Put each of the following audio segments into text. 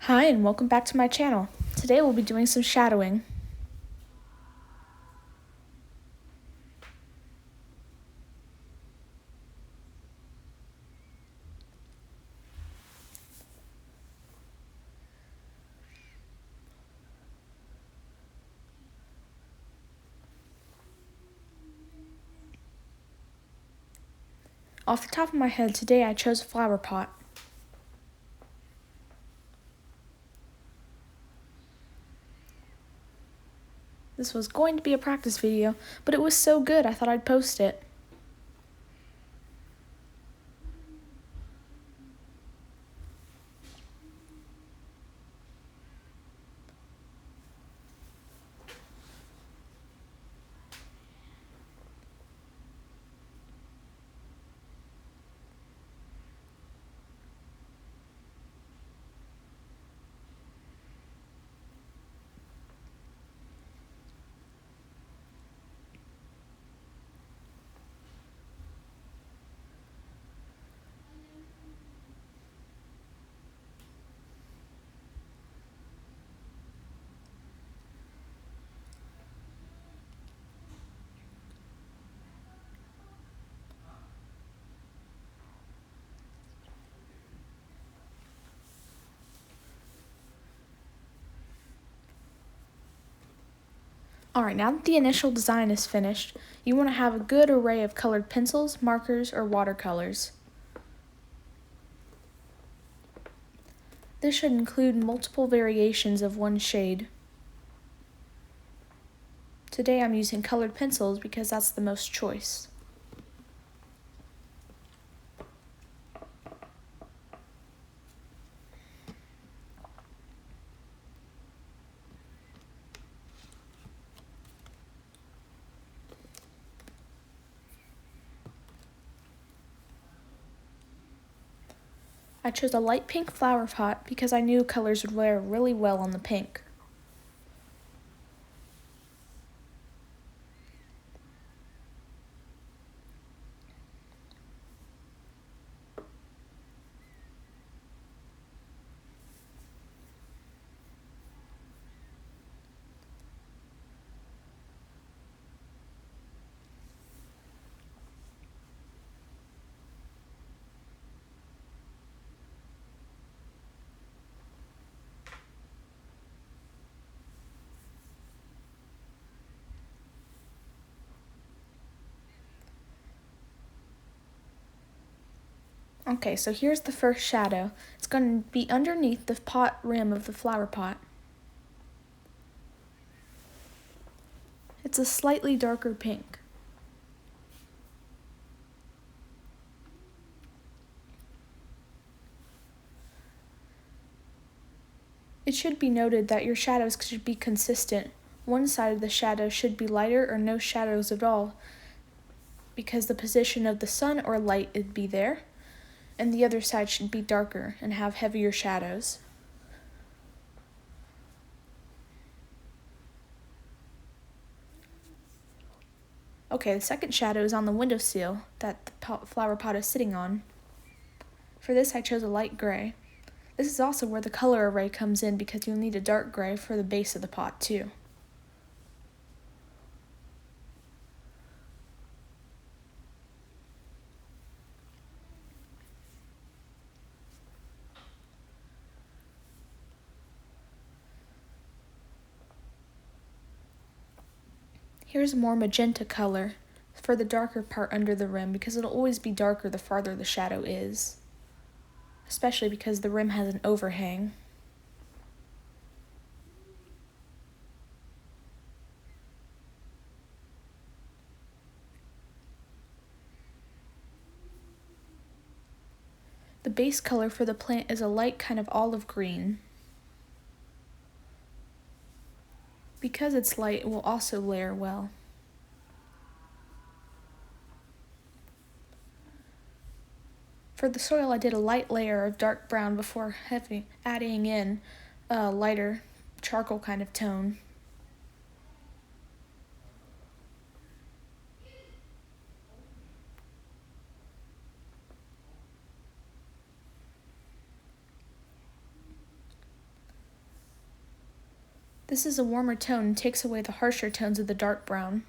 Hi and welcome back to my channel. Today we'll be doing some shadowing. Off the top of my head, today I chose a flower pot. This was going to be a practice video, but it was so good I thought I'd post it. Alright, now that the initial design is finished, you want to have a good array of colored pencils, markers, or watercolors. This should include multiple variations of one shade. Today I'm using colored pencils because that's the most choice. I chose a light pink flower pot because I knew colors would wear really well on the pink. Okay, so here's the first shadow. It's going to be underneath the pot rim of the flower pot. It's a slightly darker pink. It should be noted that your shadows should be consistent. One side of the shadow should be lighter or no shadows at all, because the position of the sun or light would be there, and the other side should be darker and have heavier shadows. Okay, the second shadow is on the windowsill that the flower pot is sitting on. For this I chose a light gray. This is also where the color array comes in because you'll need a dark gray for the base of the pot too. Here's a more magenta color for the darker part under the rim because it'll always be darker the farther the shadow is, especially because the rim has an overhang. The base color for the plant is a light kind of olive green. Because it's light, it will also layer well. For the soil, I did a light layer of dark brown before adding in a lighter charcoal kind of tone. This is a warmer tone and takes away the harsher tones of the dark brown.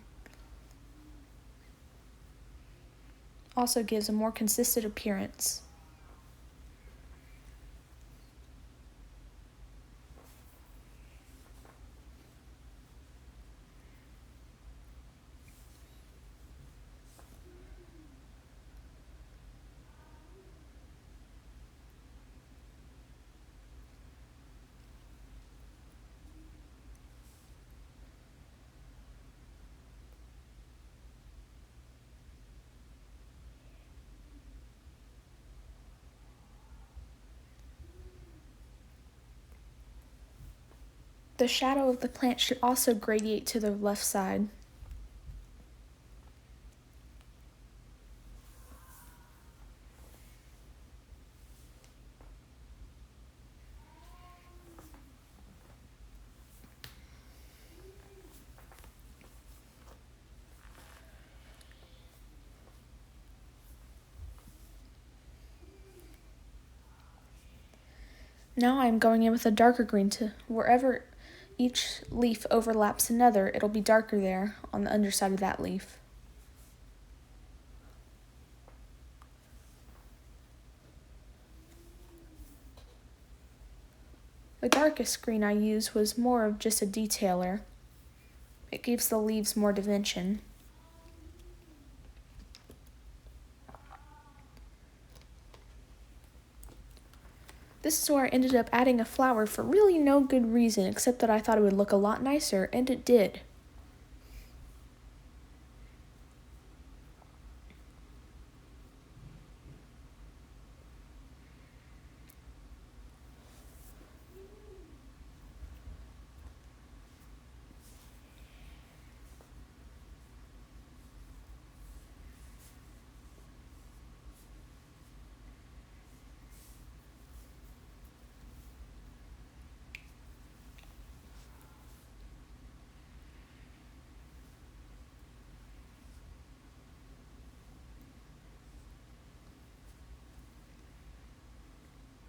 Also gives a more consistent appearance. The shadow of the plant should also gradiate to the left side. Now I'm going in with a darker green to wherever each leaf overlaps another, it'll be darker there on the underside of that leaf. The darkest green I used was more of just a detailer. It gives the leaves more dimension. This is where I ended up adding a flower for really no good reason except that I thought it would look a lot nicer, and it did.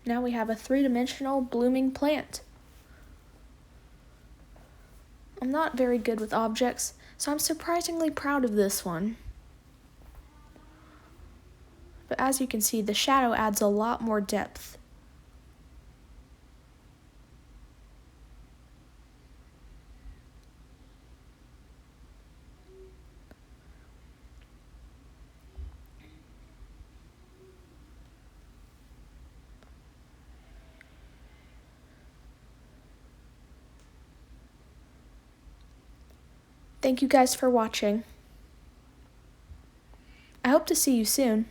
Now we have a three-dimensional blooming plant. I'm not very good with objects, so I'm surprisingly proud of this one. But as you can see, the shadow adds a lot more depth. Thank you guys for watching. I hope to see you soon.